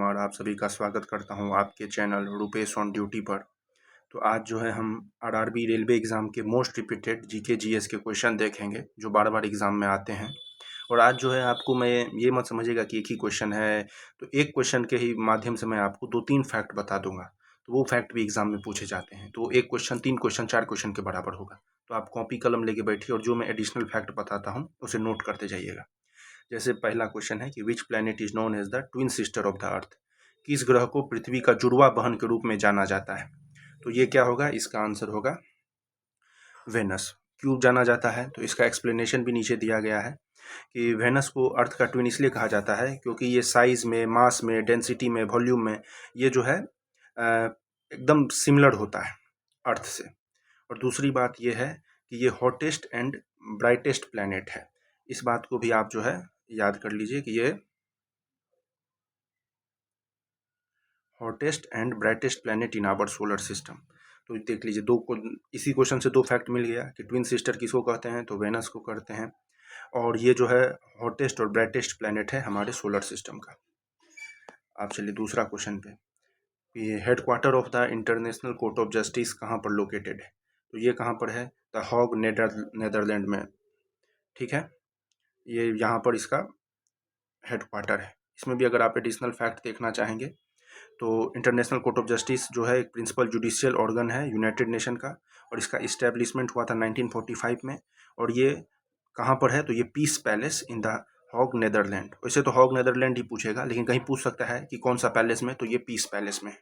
कुमार आप सभी का स्वागत करता हूं आपके चैनल रुपेश ऑन ड्यूटी पर। तो आज जो है हम आरआरबी रेलवे एग्ज़ाम के मोस्ट रिपीटेड जीके जीएस के क्वेश्चन देखेंगे जो बार बार एग्ज़ाम में आते हैं। और आज जो है आपको मैं ये मत समझिएगा कि एक ही क्वेश्चन है, तो एक क्वेश्चन के ही माध्यम से मैं आपको 2-3 फैक्ट बता दूंगा। तो वो फैक्ट भी एग्ज़ाम में पूछे जाते हैं। तो एक क्वेश्चन 3 क्वेश्चन 4 क्वेश्चन के बराबर होगा। तो आप कॉपी कलम लेके बैठिए और जो मैं एडिशनल फैक्ट बताता हूँ उसे नोट करते जाइएगा। जैसे पहला क्वेश्चन है कि which planet is known as the twin sister of the earth. किस ग्रह को पृथ्वी का जुड़वा बहन के रूप में जाना जाता है? तो ये क्या होगा? इसका आंसर होगा वेनस। क्यों जाना जाता है? तो इसका एक्सप्लेनेशन भी नीचे दिया गया है कि वेनस को अर्थ का ट्विन इसलिए कहा जाता है क्योंकि ये साइज में, मास में, डेंसिटी में, वॉल्यूम में ये जो है एकदम सिमिलर होता है अर्थ से। और दूसरी बात ये है कि ये हॉटेस्ट एंड ब्राइटेस्ट प्लैनेट है। इस बात को भी आप जो है याद कर लीजिए कि ये hottest and brightest planet in our solar system. तो देख लीजिए इसी क्वेश्चन से 2 फैक्ट मिल गया कि ट्विन सिस्टर किसको कहते हैं, तो वेनस को कहते हैं। और ये जो है हॉटेस्ट और ब्राइटेस्ट प्लैनेट है हमारे सोलर सिस्टम का। आप चलिए दूसरा क्वेश्चन पे, ये headquarter of the international court of justice कहाँ पर लोकेटेड है? तो ये कहाँ पर है? द हॉग नेदरलैंड में। ठीक है, ये यहाँ पर इसका हेडक्वार्टर है। इसमें भी अगर आप एडिशनल फैक्ट देखना चाहेंगे तो इंटरनेशनल कोर्ट ऑफ जस्टिस जो है एक प्रिंसिपल जुडिशियल ऑर्गन है यूनाइटेड नेशन का, और इसका इस्टेब्लिशमेंट हुआ था 1945 में। और ये कहाँ पर है? तो ये peace palace in the Hague Netherlands. वैसे तो हॉग नेदरलैंड ही पूछेगा, लेकिन कहीं पूछ सकता है कि कौन सा पैलेस में, तो ये पीस पैलेस में।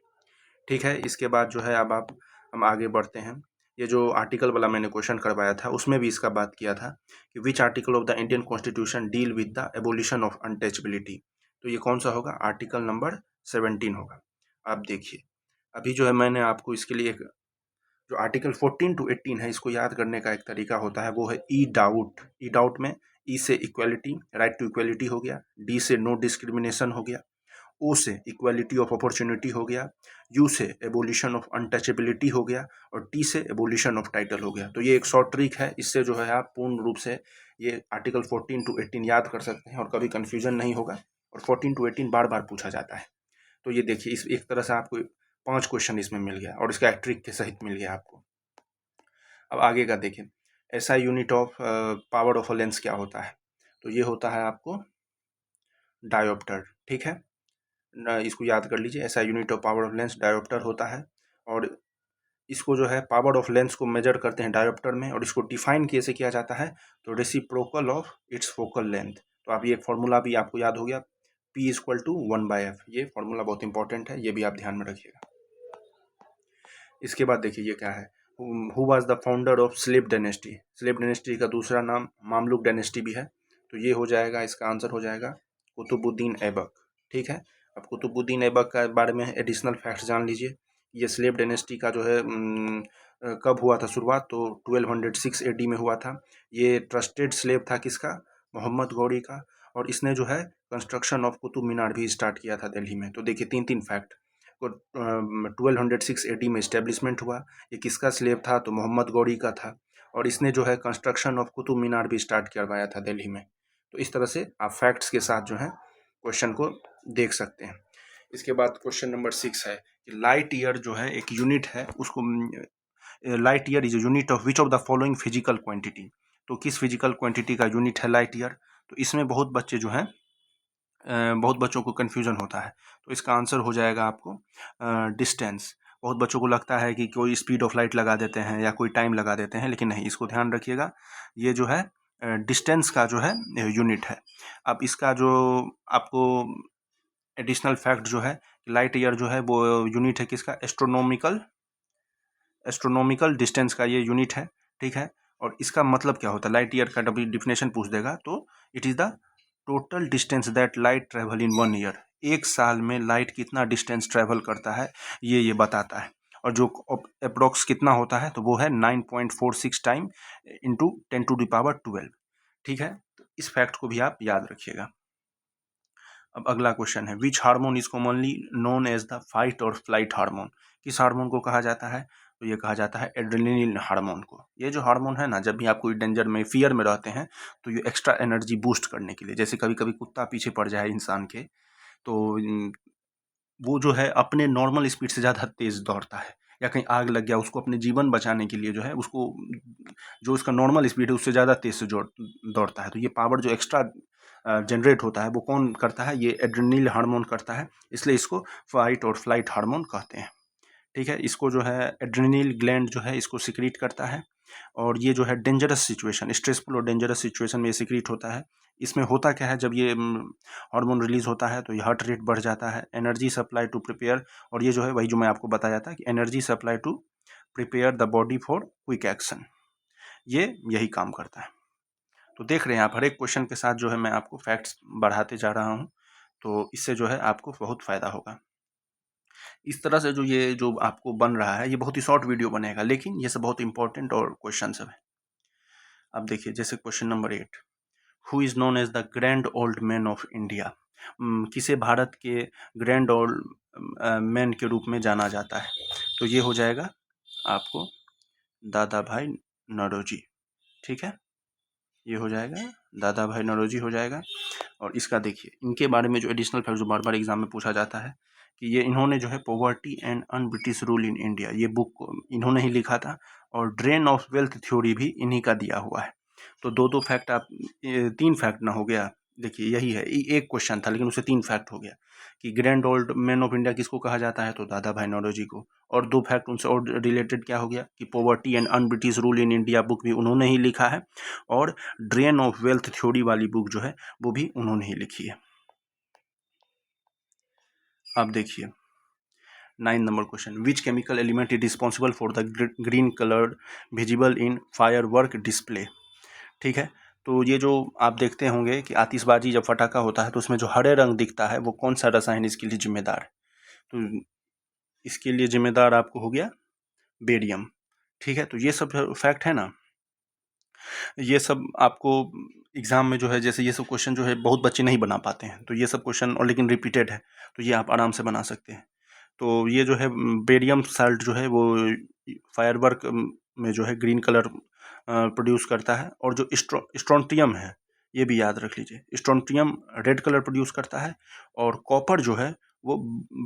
ठीक है, इसके बाद जो है अब हम आगे बढ़ते हैं। ये जो आर्टिकल वाला मैंने क्वेश्चन करवाया था उसमें भी इसका बात किया था कि which article of the Indian constitution deal with the abolition of untouchability. तो ये कौन सा होगा? आर्टिकल नंबर 17 होगा। आप देखिए, अभी जो है मैंने आपको इसके लिए एक जो आर्टिकल 14 to 18 है इसको याद करने का एक तरीका होता है, वो है ई डाउट। ई डाउट में ई से इक्वलिटी, राइट टू इक्वलिटी हो गया, डी से नो डिस्क्रिमिनेशन हो गया, ओ से इक्वालिटी ऑफ अपॉर्चुनिटी हो गया, यू से एबोलिशन ऑफ अनटचेबिलिटी हो गया, और टी से एबोलिशन ऑफ टाइटल हो गया। तो ये एक शॉर्ट ट्रिक है, इससे जो है आप पूर्ण रूप से ये आर्टिकल 14 to 18 याद कर सकते हैं और कभी कन्फ्यूजन नहीं होगा। और 14 to 18 बार बार पूछा जाता है। तो ये देखिए, इस एक तरह से आपको 5 क्वेश्चन इसमें मिल गया और इसका एक ट्रिक के सहित मिल गया आपको। अब आगे का देखिए, ऐसा unit of power of a lens क्या होता है? तो ये होता है आपको डायोप्टर। ठीक है, इसको याद कर लीजिए, ऐसा unit of power of lens dioptre होता है। और इसको जो है पावर ऑफ लेंस को मेजर करते हैं डायोप्टर में, और इसको डिफाइन कैसे किया जाता है? तो reciprocal of its focal length. तो आप ये फॉर्मूला भी आपको याद हो गया, P = 1/f। ये फॉर्मूला बहुत इंपॉर्टेंट है, ये भी आप ध्यान में रखिएगा। इसके बाद देखिए ये क्या है, who was the founder of slave dynasty. Slave dynasty का दूसरा नाम मामलुक डायनेस्टी भी है। तो ये हो जाएगा, इसका आंसर हो जाएगा कुतुबुद्दीन ऐबक। ठीक है, अब कुतुबुद्दीन ऐबक के बारे में एडिशनल फैक्ट्स जान लीजिए। ये स्लेव डायनेस्टी का जो है कब हुआ था शुरुआत? तो 1206 AD में हुआ था। ये ट्रस्टेड स्लेव था किसका? मोहम्मद गौरी का। और इसने जो है कंस्ट्रक्शन ऑफ कुतुब मीनार भी स्टार्ट किया था दिल्ली में। तो देखिए 3-3 फैक्ट। 1206 AD में इस्टेब्लिशमेंट हुआ। ये किसका स्लेव था? तो मोहम्मद गौरी का था। और इसने जो है कंस्ट्रक्शन ऑफ कुतुब मीनार भी स्टार्ट करवाया था दिल्ली में। तो इस तरह से आप फैक्ट्स के साथ जो है क्वेश्चन को देख सकते हैं। इसके बाद क्वेश्चन नंबर 6 है कि लाइट ईयर जो है एक यूनिट है, उसको light year is a unit of which of the following physical quantity. तो किस फिजिकल क्वांटिटी का यूनिट है लाइट ईयर? तो इसमें बहुत बच्चे जो हैं बहुत बच्चों को कन्फ्यूजन होता है। तो इसका आंसर हो जाएगा आपको डिस्टेंस। बहुत बच्चों को लगता है कि कोई स्पीड ऑफ लाइट लगा देते हैं या कोई टाइम लगा देते हैं, लेकिन नहीं, इसको ध्यान रखिएगा, ये जो है डिस्टेंस का जो है यूनिट है। अब इसका जो आपको एडिशनल फैक्ट जो है, लाइट ईयर जो है वो यूनिट है किसका? एस्ट्रोनॉमिकल डिस्टेंस का ये यूनिट है। ठीक है, और इसका मतलब क्या होता है? लाइट ईयर का डिफिनेशन पूछ देगा तो it is the total distance that light travel in 1 year. एक साल में लाइट कितना डिस्टेंस ट्रेवल करता है ये बताता है। और जो अप्रोक्स कितना होता है तो वो है 9.46 टाइम इंटू 10⁻12। ठीक है, तो इस फैक्ट को भी आप याद रखिएगा। अब अगला क्वेश्चन है, which hormone is commonly known as the fight or flight hormone. किस हार्मोन को कहा जाता है? तो ये कहा जाता है एड्रेनलिन हार्मोन को। ये जो हार्मोन है ना, जब भी आप कोई डेंजर में, फियर में रहते हैं तो ये एक्स्ट्रा एनर्जी बूस्ट करने के लिए, जैसे कभी कभी कुत्ता पीछे पड़ जाए इंसान के, तो वो जो है अपने नॉर्मल स्पीड से ज़्यादा तेज़ दौड़ता है, या कहीं आग लग गया उसको अपने जीवन बचाने के लिए जो है उसको जो उसका नॉर्मल स्पीड है उससे ज़्यादा तेज़ से दौड़ता है। तो ये पावर जो एक्स्ट्रा जनरेट होता है वो कौन करता है? ये एड्रेनल हार्मोन करता है, इसलिए इसको फाइट और फ्लाइट हार्मोन कहते हैं। ठीक है, इसको जो है एड्रेनल ग्लैंड जो है इसको सिक्रीट करता है, और ये जो है डेंजरस सिचुएशन, स्ट्रेसफुल और डेंजरस सिचुएशन में ये सिक्रीट होता है। इसमें होता क्या है, जब ये हार्मोन रिलीज होता है तो ये हार्ट रेट बढ़ जाता है, एनर्जी सप्लाई टू प्रिपेयर, और ये जो है वही जो मैं आपको बताया था कि energy supply to prepare the body for quick action, ये यही काम करता है। तो देख रहे हैं आप, हर एक क्वेश्चन के साथ जो है मैं आपको फैक्ट्स बढ़ाते जा रहा हूँ, तो इससे जो है आपको बहुत फ़ायदा होगा। इस तरह से ये जो आपको बन रहा है ये बहुत ही शॉर्ट वीडियो बनेगा, लेकिन ये सब बहुत इंपॉर्टेंट और क्वेश्चन सब है। अब देखिए जैसे question number 8, who is known as the grand old man of India? किसे भारत के ग्रैंड ओल्ड मैन के रूप में जाना जाता है? तो ये हो जाएगा आपको दादा भाई नौरोजी। ठीक है, ये हो जाएगा दादा भाई नौरोजी हो जाएगा। और इसका देखिए इनके बारे में जो एडिशनल फैक्ट जो बार बार एग्जाम में पूछा जाता है कि ये इन्होंने जो है poverty and un British rule in India, ये बुक इन्होंने ही लिखा था, और ड्रेन ऑफ वेल्थ थ्योरी भी इन्हीं का दिया हुआ है। तो दो फैक्ट आप, 3 फैक्ट ना हो गया। देखिए यही है, एक क्वेश्चन था लेकिन उससे 3 फैक्ट हो गया कि grand old man of India किसको कहा जाता है, तो दादा भाई नौरोजी को, और 2 फैक्ट उनसे और रिलेटेड क्या हो गया कि poverty and un British rule in India book भी उन्होंने ही लिखा है, और ड्रेन ऑफ वेल्थ थ्योरी वाली बुक जो है वो भी उन्होंने ही लिखी है। अब देखिए 9 number question, which chemical element is responsible for the green coloured visible in firework display? ठीक है, तो ये जो आप देखते होंगे कि आतिशबाजी जब फटाका होता है तो उसमें जो हरे रंग दिखता है वो कौन सा रसायन इसके लिए जिम्मेदार है? तो इसके लिए जिम्मेदार आपको हो गया बेरियम। ठीक है, तो ये सब फैक्ट है ना, ये सब आपको एग्ज़ाम में जो है, जैसे ये सब क्वेश्चन जो है बहुत बच्चे नहीं बना पाते हैं, तो ये सब क्वेश्चन और लेकिन रिपीटेड है तो ये आप आराम से बना सकते हैं। तो ये जो है बेरियम साल्ट जो है वो फायरवर्क में जो है ग्रीन कलर प्रोड्यूस करता है, और जो स्ट्रोंटियम है ये भी याद रख लीजिए, स्ट्रोंटियम रेड कलर प्रोड्यूस करता है, और कॉपर जो है वो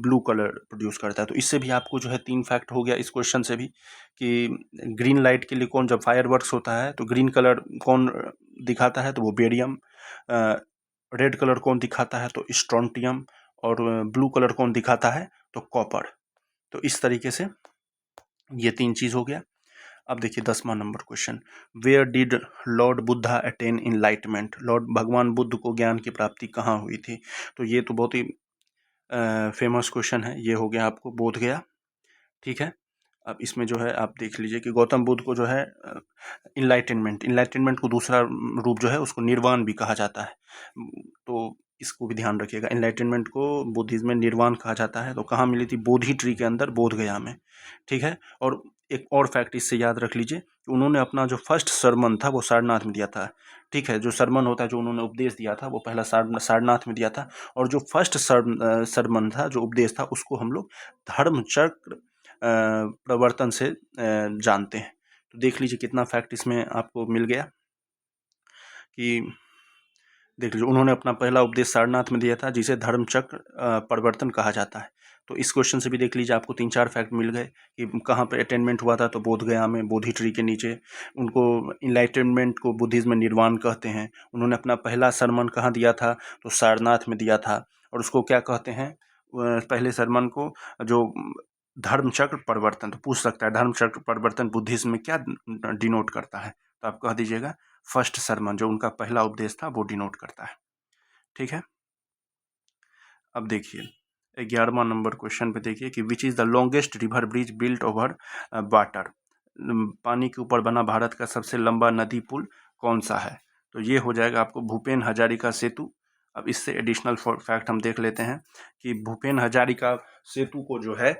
ब्लू कलर प्रोड्यूस करता है। तो इससे भी आपको जो है 3 फैक्ट हो गया इस क्वेश्चन से भी कि ग्रीन लाइट के लिए कौन, जब फायरवर्क्स होता है तो ग्रीन कलर कौन दिखाता है, तो वो बेरियम, रेड कलर कौन दिखाता है तो स्ट्रोंटियम, और ब्लू कलर कौन दिखाता है तो कॉपर। तो इस तरीके से ये 3 चीज़ हो गया। अब देखिए 10वां number question, where did Lord Buddha attain enlightenment? Lord भगवान बुद्ध को ज्ञान की प्राप्ति कहाँ हुई थी? तो ये तो बहुत ही फेमस क्वेश्चन है, ये हो गया आपको बोध गया। ठीक है, अब इसमें जो है आप देख लीजिए कि गौतम बुद्ध को जो है इनलाइटनमेंट को दूसरा रूप जो है उसको निर्वाण भी कहा जाता है, तो इसको भी ध्यान रखिएगा। इनलाइटनमेंट को बुद्धिज्म में निर्वाण कहा जाता है। तो कहाँ मिली थी? बोधि ट्री के अंदर, बोध गया में। ठीक है, और एक और फैक्ट इससे याद रख लीजिए कि उन्होंने अपना जो फर्स्ट सरमन था वो सारनाथ में दिया था। ठीक है, जो सरमन होता है, जो उन्होंने उपदेश दिया था वो पहला सारनाथ में दिया था, और जो फर्स्ट सरमन था, जो उपदेश था, उसको हम लोग धर्मचक्र प्रवर्तन से जानते हैं। तो देख लीजिए कितना फैक्ट इसमें आपको मिल गया कि देख लीजिए उन्होंने अपना पहला उपदेश सारनाथ में दिया था, जिसे धर्मचक्र प्रवर्तन कहा जाता है। तो इस क्वेश्चन से भी देख लीजिए आपको 3-4 फैक्ट मिल गए कि कहाँ पे अटेनमेंट हुआ था, तो बोध गया में, बोधि ट्री के नीचे। उनको इनलाइटनमेंट को बुद्धिज्म में निर्वाण कहते हैं। उन्होंने अपना पहला सरमन कहाँ दिया था, तो सारनाथ में दिया था, और उसको क्या कहते हैं पहले सरमन को, जो धर्मचक्र परिवर्तन। तो पूछ सकता है धर्मचक्र परिवर्तन बुद्धिज्म में क्या डिनोट करता है, तो आप कह दीजिएगा फर्स्ट सरमन, जो उनका पहला उपदेश था, वो डिनोट करता है। ठीक है, अब देखिए 11वां नंबर क्वेश्चन पे देखिए कि which is the longest river bridge built over water? पानी के ऊपर बना भारत का सबसे लंबा नदी पुल कौन सा है? तो ये हो जाएगा आपको भूपेन हजारिका सेतु। अब इससे एडिशनल फैक्ट हम देख लेते हैं कि भूपेन हजारिका सेतु को जो है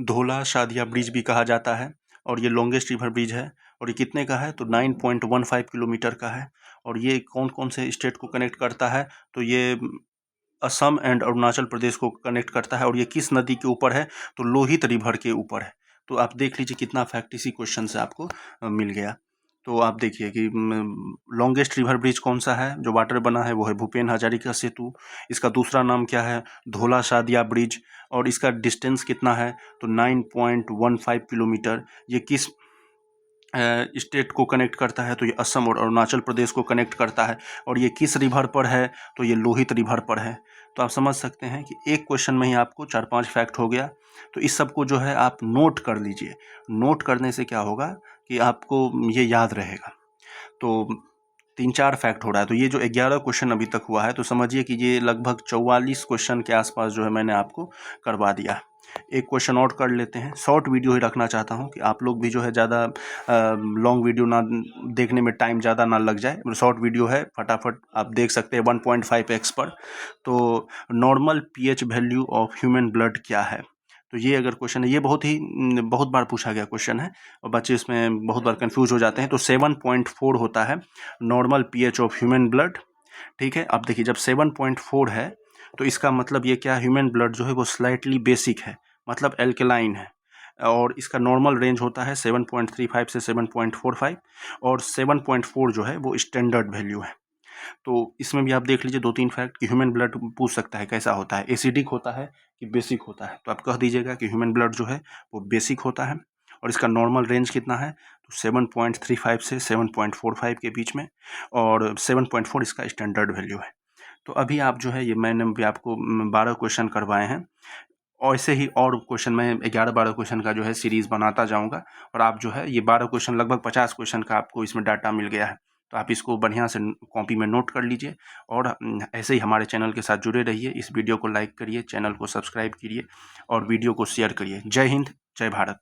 धोला शादिया ब्रिज भी कहा जाता है, और ये लॉन्गेस्ट रिवर ब्रिज है, और ये कितने का है, तो 9.15 किलोमीटर का है। और ये कौन कौन से स्टेट को कनेक्ट करता है, तो ये असम एंड अरुणाचल प्रदेश को कनेक्ट करता है, और ये किस नदी के ऊपर है, तो लोहित रिवर के ऊपर है। तो आप देख लीजिए कितना फैक्ट इसी क्वेश्चन से आपको मिल गया। तो आप देखिए कि लॉन्गेस्ट रिवर ब्रिज कौन सा है जो वाटर बना है, वो है भूपेन हजारिका सेतु। इसका दूसरा नाम क्या है, धोला सादिया ब्रिज। और इसका डिस्टेंस कितना है, तो 9.15 किलोमीटर। ये किस स्टेट को कनेक्ट करता है, तो ये असम और अरुणाचल प्रदेश को कनेक्ट करता है। और ये किस रिवर पर है, तो ये लोहित रिवर पर है। तो आप समझ सकते हैं कि एक क्वेश्चन में ही आपको 4-5 फैक्ट हो गया। तो इस सब को जो है आप नोट कर लीजिए। नोट करने से क्या होगा कि आपको ये याद रहेगा। तो 3-4 फैक्ट हो रहा है। तो ये जो 11 क्वेश्चन अभी तक हुआ है, तो समझिए कि ये लगभग 44 क्वेश्चन के आसपास जो है मैंने आपको करवा दिया। एक क्वेश्चन और कर लेते हैं। शॉर्ट वीडियो ही रखना चाहता हूँ कि आप लोग भी जो है ज़्यादा लॉन्ग वीडियो ना देखने में टाइम ज़्यादा ना लग जाए। शॉर्ट वीडियो है, फटाफट आप देख सकते हैं 1.5x पर। तो normal pH value of human blood क्या है, तो ये अगर क्वेश्चन है, ये बहुत बार पूछा गया क्वेश्चन है और बच्चे इसमें बहुत बार कंफ्यूज हो जाते हैं। तो 7.4 होता है normal pH of human blood. ठीक है, अब देखिए जब 7.4 है तो इसका मतलब ये क्या, ह्यूमन ब्लड जो है वो स्लाइटली बेसिक है, मतलब एल्कलाइन है। और इसका नॉर्मल रेंज होता है 7.35 से 7.45 और 7.4 जो है वो स्टैंडर्ड वैल्यू है। तो इसमें भी आप देख लीजिए 2-3 फैक्ट कि ह्यूमन ब्लड पूछ सकता है कैसा होता है, एसिडिक होता है कि बेसिक होता है। तो आप कह दीजिएगा कि ह्यूमन ब्लड जो है वो बेसिक होता है। और इसका नॉर्मल रेंज कितना है, तो 7.35 से 7.45 के बीच में, और 7.4 इसका स्टैंडर्ड वैल्यू है। तो अभी आप जो है, ये मैंने भी आपको 12 क्वेश्चन करवाए हैं, और ऐसे ही और क्वेश्चन मैं 11-12 क्वेश्चन का जो है सीरीज़ बनाता जाऊंगा। और आप जो है ये 12 क्वेश्चन, लगभग 50 क्वेश्चन का आपको इसमें डाटा मिल गया है। तो आप इसको बढ़िया से कॉपी में नोट कर लीजिए और ऐसे ही हमारे चैनल के साथ जुड़े रहिए। इस वीडियो को लाइक करिए, चैनल को सब्सक्राइब करिए और वीडियो को शेयर करिए। जय हिंद, जय भारत।